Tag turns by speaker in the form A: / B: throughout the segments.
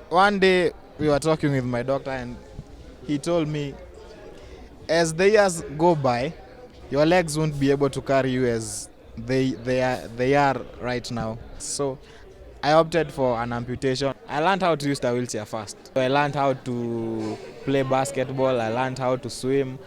A: One day we were talking with my doctor, and he told me, as the years go by, your legs won't be able to carry you as they are right now. So I opted for an amputation. I learned how to use the wheelchair first. I learned how to play basketball. I learned how to swim.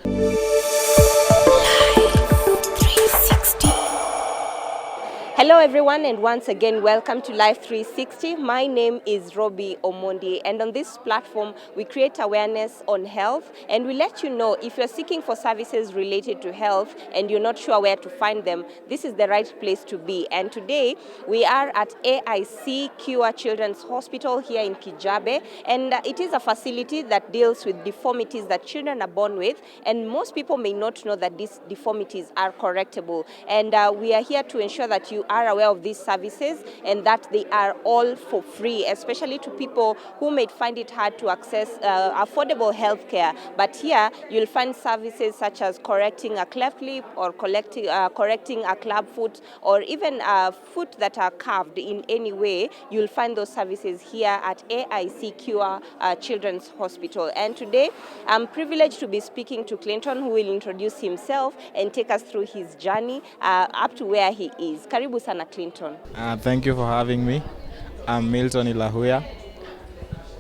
B: Hello everyone, and once again welcome to Life 360. My name is Robbie Omondi, and on this platform we create awareness on health, and we let you know if you're seeking for services related to health and you're not sure where to find them, this is the right place to be. And today we are at AIC CURE Children's Hospital here in Kijabe, and it is a facility that deals with deformities that children are born with, and most people may not know that these deformities are correctable, and we are here to ensure that you are aware of these services and that they are all for free, especially to people who may find it hard to access affordable health care. But here you'll find services such as correcting a cleft lip or correcting a club foot, or even foot that are carved in any way. You'll find those services here at AIC CURE Children's Hospital. And today I'm privileged to be speaking to Clinton, who will introduce himself and take us through his journey up to where he is. Karibu sana Clinton.
A: Thank you for having me. I'm Milton Ilahuya.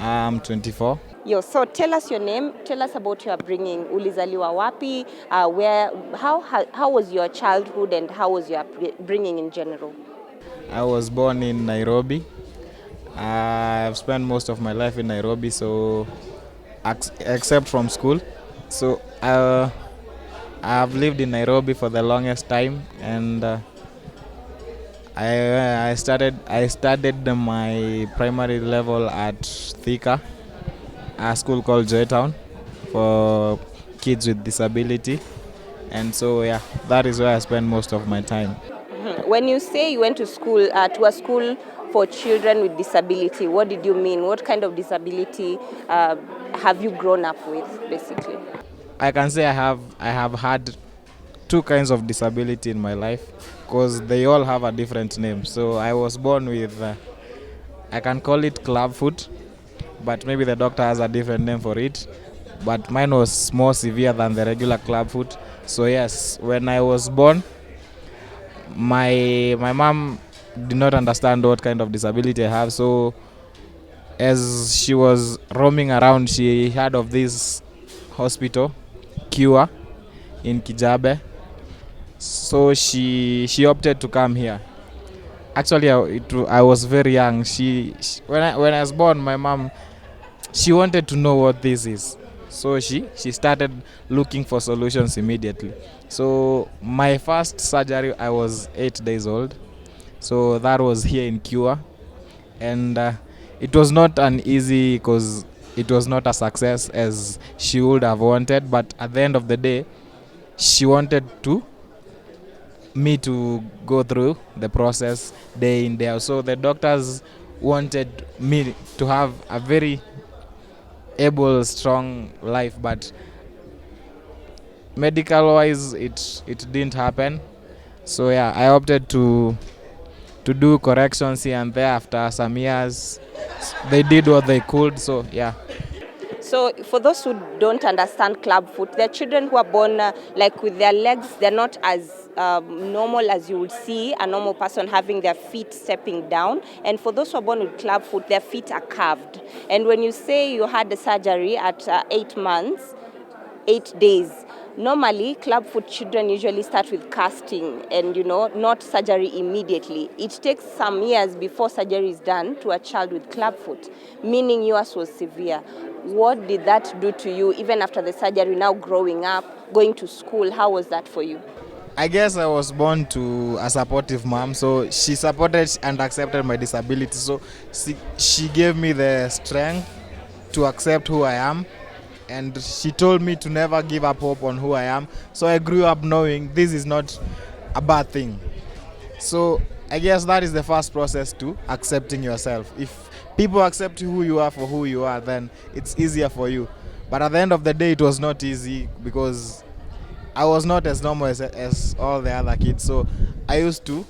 A: I'm 24.
B: So tell us your name, tell us about your upbringing. Ulizaliwa wapi, how was your childhood and how was your upbringing in general?
A: I was born in Nairobi. I've spent most of my life in Nairobi, so except from school. So I've lived in Nairobi for the longest time, and I studied my primary level at Thika, a school called Joytown for kids with disability, and so yeah, that is where I spend most of my time.
B: When you say you went to school, to a school for children with disability, what did you mean? What kind of disability have you grown up with, basically?
A: I can say I have had two kinds of disability in my life, because they all have a different name. So I was born with, I can call it clubfoot, but maybe the doctor has a different name for it. But mine was more severe than the regular clubfoot. So yes, when I was born, my mom did not understand what kind of disability I have. So as she was roaming around, she heard of this hospital, CURE, in Kijabe. So she opted to come here. Actually, I was very young. When I was born, my mom, she wanted to know what this is. So she started looking for solutions immediately. So my first surgery, I was 8 days old. So that was here in CURE, and it was not an easy, because it was not a success as she would have wanted. But at the end of the day, she wanted me to go through the process day in, day out. So the doctors wanted me to have a very able, strong life, but medical wise it didn't happen. So yeah, I opted to do corrections here and there. After some years, they did what they could. So yeah.
B: So for those who don't understand clubfoot, they're children who are born like with their legs, they're not as normal as you would see a normal person having their feet stepping down. And for those who are born with clubfoot, their feet are curved. And when you say you had the surgery at 8 months, 8 days, normally clubfoot children usually start with casting and, not surgery immediately. It takes some years before surgery is done to a child with clubfoot, meaning yours was severe. What did that do to you, even after the surgery, now growing up, going to school? How was that for you?
A: I guess I was born to a supportive mom, so she supported and accepted my disability. So she gave me the strength to accept who I am, and she told me to never give up hope on who I am. So I grew up knowing this is not a bad thing. So I guess that is the first process to accepting yourself. If people accept who you are for who you are, then it's easier for you. But at the end of the day, it was not easy, because I was not as normal as all the other kids. So I used to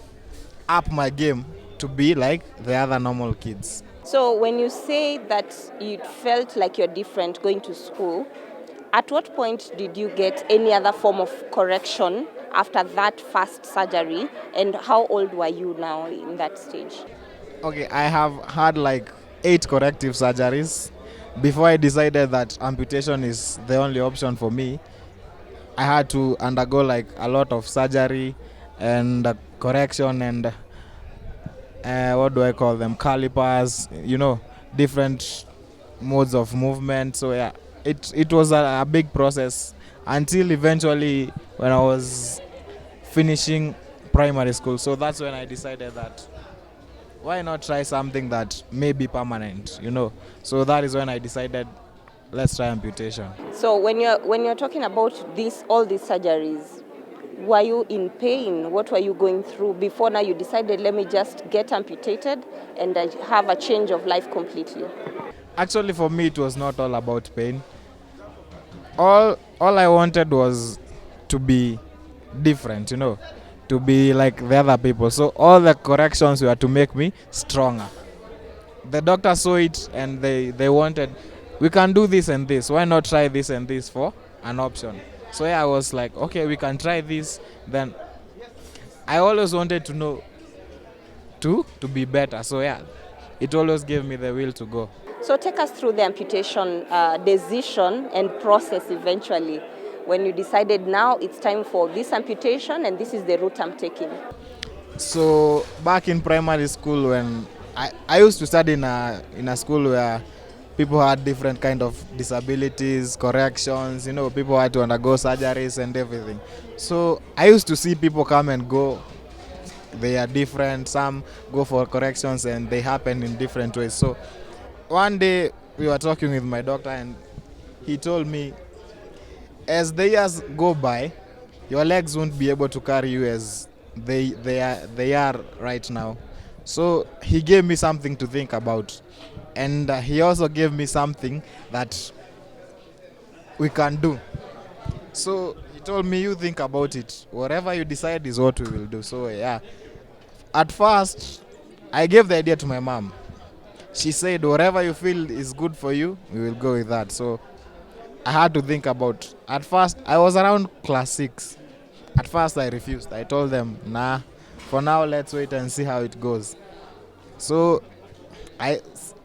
A: up my game to be like the other normal kids.
B: So when you say that you felt like you're different going to school, at what point did you get any other form of correction after that first surgery, and how old were you now in that stage?
A: Okay, I have had like 8 corrective surgeries. Before I decided that amputation is the only option for me, I had to undergo like a lot of surgery and correction and what do I call them? Calipers, different modes of movement. So yeah, it was a big process until eventually when I was finishing primary school. So that's when I decided that why not try something that may be permanent. So that is when I decided let's try amputation.
B: So when you're talking about all these surgeries, were you in pain? What were you going through before now you decided, let me just get amputated and have a change of life completely?
A: Actually, for me, it was not all about pain. All I wanted was to be different, to be like the other people. So all the corrections were to make me stronger. The doctor saw it and they wanted, we can do this and this. Why not try this and this for an option? So yeah, I was like, okay, we can try this. Then I always wanted to know to be better. So yeah, it always gave me the will to go.
B: So take us through the amputation decision and process eventually, when you decided now it's time for this amputation and this is the route I'm taking.
A: So back in primary school, when I used to study in a school where people had different kind of disabilities, corrections, people had to undergo surgeries and everything. So I used to see people come and go. They are different. Some go for corrections and they happen in different ways. So one day we were talking with my doctor and he told me, as the years go by, your legs won't be able to carry you as they are right now. So he gave me something to think about, and he also gave me something that we can do. So he told me, you think about it. Whatever you decide is what we will do. So yeah, at first I gave the idea to my mom. She said, whatever you feel is good for you, we will go with that. So I had to think about. At first, I was around class 6. At first, I refused. I told them, nah, for now, let's wait and see how it goes. So I,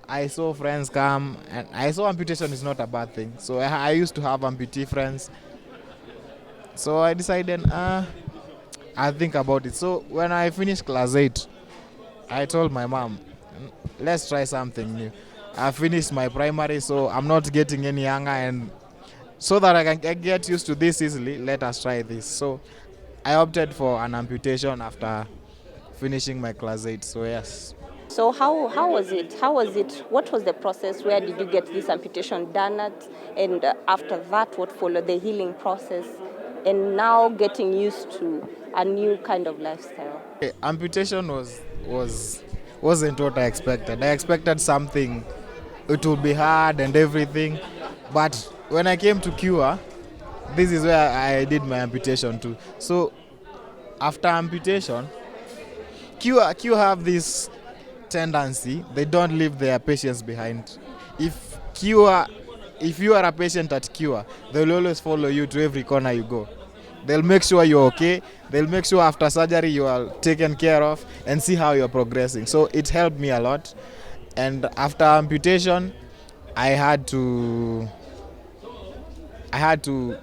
A: I saw friends come, and I saw amputation is not a bad thing. So I used to have amputee friends. So I decided, I'll think about it. So when I finished class 8, I told my mom, let's try something new. I finished my primary, so I'm not getting any younger, and so that I can get used to this easily, let us try this. So I opted for an amputation after finishing my class 8. So yes.
B: So how was it? How was it? What was the process? Where did you get this amputation done at? And after that, what followed the healing process? And now getting used to a new kind of lifestyle.
A: Okay, amputation wasn't what I expected. I expected something, it would be hard and everything. But when I came to Cure, this is where I did my amputation too. So after amputation, Cure have this tendency, they don't leave their patients behind. If if you are a patient at Cure, they will always follow you to every corner you go. They'll make sure you're okay. They'll make sure after surgery you are taken care of and see how you're progressing. So it helped me a lot. And after amputation, I had to to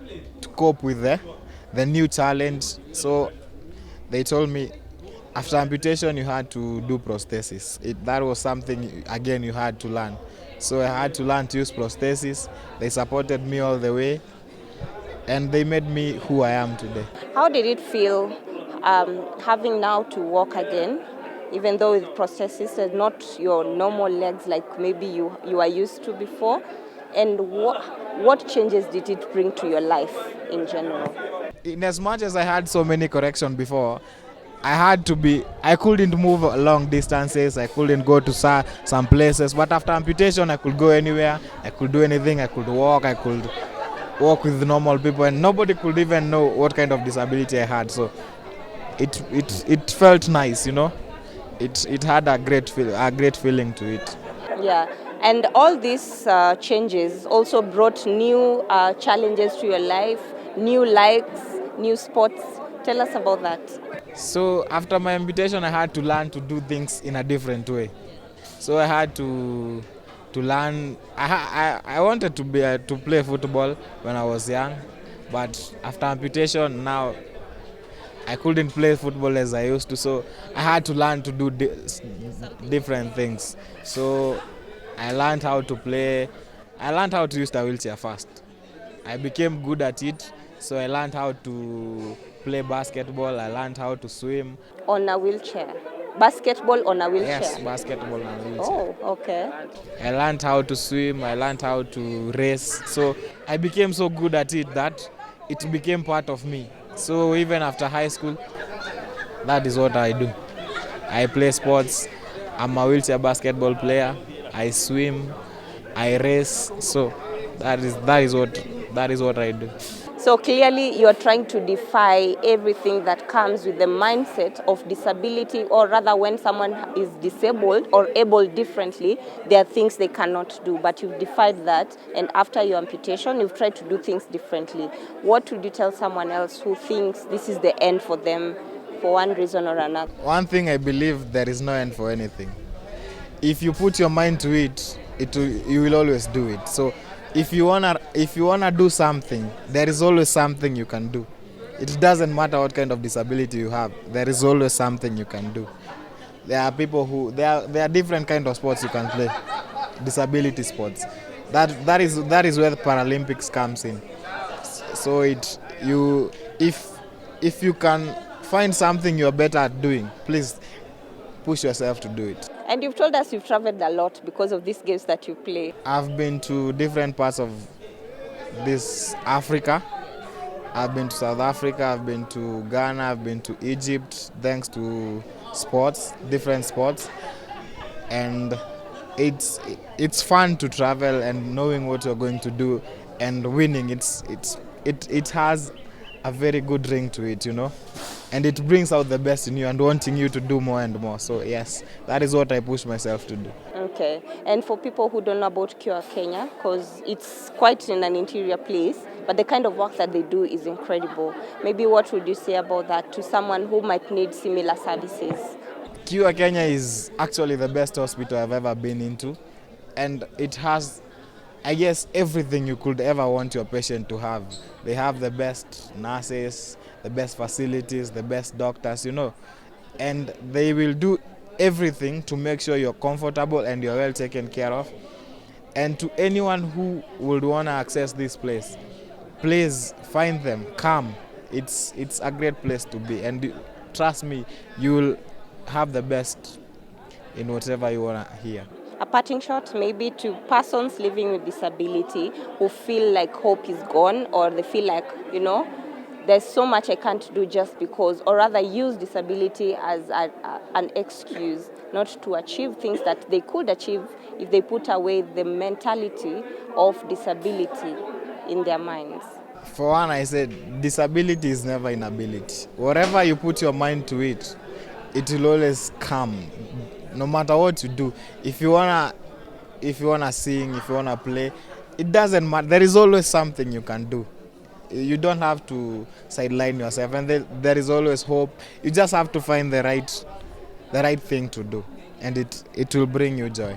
A: cope with the new challenge. So they told me after amputation you had to do prosthesis. That was something again you had to learn. So I had to learn to use prosthesis. They supported me all the way, and they made me who I am today.
B: How did it feel having now to walk again, even though with prosthesis and not your normal legs like maybe you are used to before? And what changes did it bring to your life in general?
A: In as much as I had so many corrections before, I couldn't move long distances, I couldn't go to some places, but after amputation I could go anywhere, I could do anything, I could walk with normal people, and nobody could even know what kind of disability I had. So it felt nice. It had a great feeling to it.
B: Yeah, and all these changes also brought new challenges to your life, new likes, new sports. Tell us about that.
A: So after my amputation, I had to learn to do things in a different way. So I had to learn. I wanted to be to play football when I was young, but after amputation now I couldn't play football as I used to. So I had to learn to do different things. So I learned how to play. I learned how to use the wheelchair first. I became good at it. So I learned how to play basketball. I learned how to swim.
B: On a wheelchair. Basketball on a
A: Yes,
B: wheelchair.
A: basketball and wheelchair.
B: Oh, okay.
A: I learned how to swim, I learned how to race. So I became so good at it that it became part of me. So even after high school, that is what I do. I play sports. I'm a wheelchair basketball player. I swim, I race. So that is what I do.
B: So clearly, you're trying to defy everything that comes with the mindset of disability, or rather, when someone is disabled or able differently, there are things they cannot do. But you've defied that, and after your amputation, you've tried to do things differently. What would you tell someone else who thinks this is the end for them for one reason or another?
A: One thing I believe, there is no end for anything. If you put your mind to it, you will always do it. So if you wanna do something, there is always something you can do. It doesn't matter what kind of disability you have. There is always something you can do. There are people who there are different kind of sports you can play. Disability sports. That is where the Paralympics comes in. So if you can find something you're better at doing, please push yourself to do it.
B: And you've told us you've traveled a lot because of these games that you play.
A: I've been to different parts of this Africa. I've been to South Africa, I've been to Ghana, I've been to Egypt, thanks to sports, different sports. And it's fun to travel and knowing what you're going to do and winning. It has a very good ring to it, and it brings out the best in you and wanting you to do more and more. So yes, that is what I push myself to do.
B: Okay, and for people who don't know about Cure Kenya, because it's quite in an interior place, but the kind of work that they do is incredible. Maybe what would you say about that to someone who might need similar services?
A: Cure Kenya is actually the best hospital I've ever been into, and it has, I guess, everything you could ever want your patient to have. They have the best nurses, the best facilities, the best doctors, and they will do everything to make sure you're comfortable and you're well taken care of. And to anyone who would want to access this place, please find them, come. It's a great place to be, and trust me, you'll have the best in whatever you want to hear.
B: A parting shot maybe to persons living with disability who feel like hope is gone, or they feel like, there's so much I can't do just because, or rather use disability as an excuse not to achieve things that they could achieve if they put away the mentality of disability in their minds.
A: For one, I said disability is never inability. Whatever you put your mind to it, it will always come. No matter what you do, if you wanna sing, if you wanna play, it doesn't matter. There is always something you can do. You don't have to sideline yourself, and there is always hope. You just have to find the right thing to do, and it will bring you joy.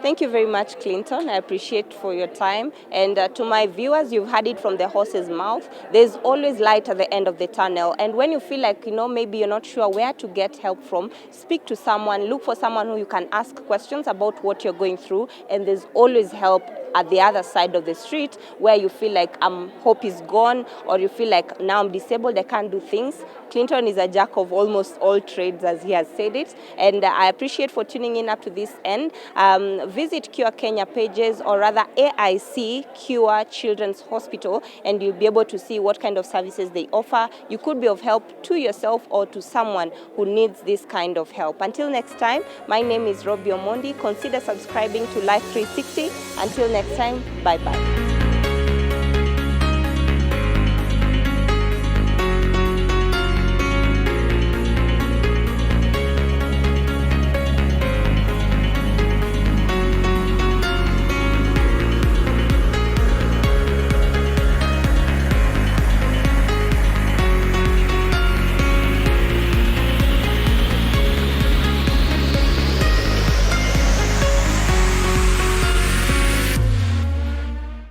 B: Thank you very much, Clinton. I appreciate for your time. And to my viewers, you've heard it from the horse's mouth. There's always light at the end of the tunnel. And when you feel like, maybe you're not sure where to get help from, speak to someone, look for someone who you can ask questions about what you're going through. And there's always help at the other side of the street where you feel like hope is gone, or you feel like now I'm disabled, I can't do things. Clinton is a jack of almost all trades, as he has said it. And I appreciate for tuning in up to this end. Visit Cure Kenya pages, or rather AIC Cure Children's Hospital, and you'll be able to see what kind of services they offer. You could be of help to yourself or to someone who needs this kind of help. Until next time, my name is Robbie Omondi. Consider subscribing to Life 360. Until next time, bye-bye.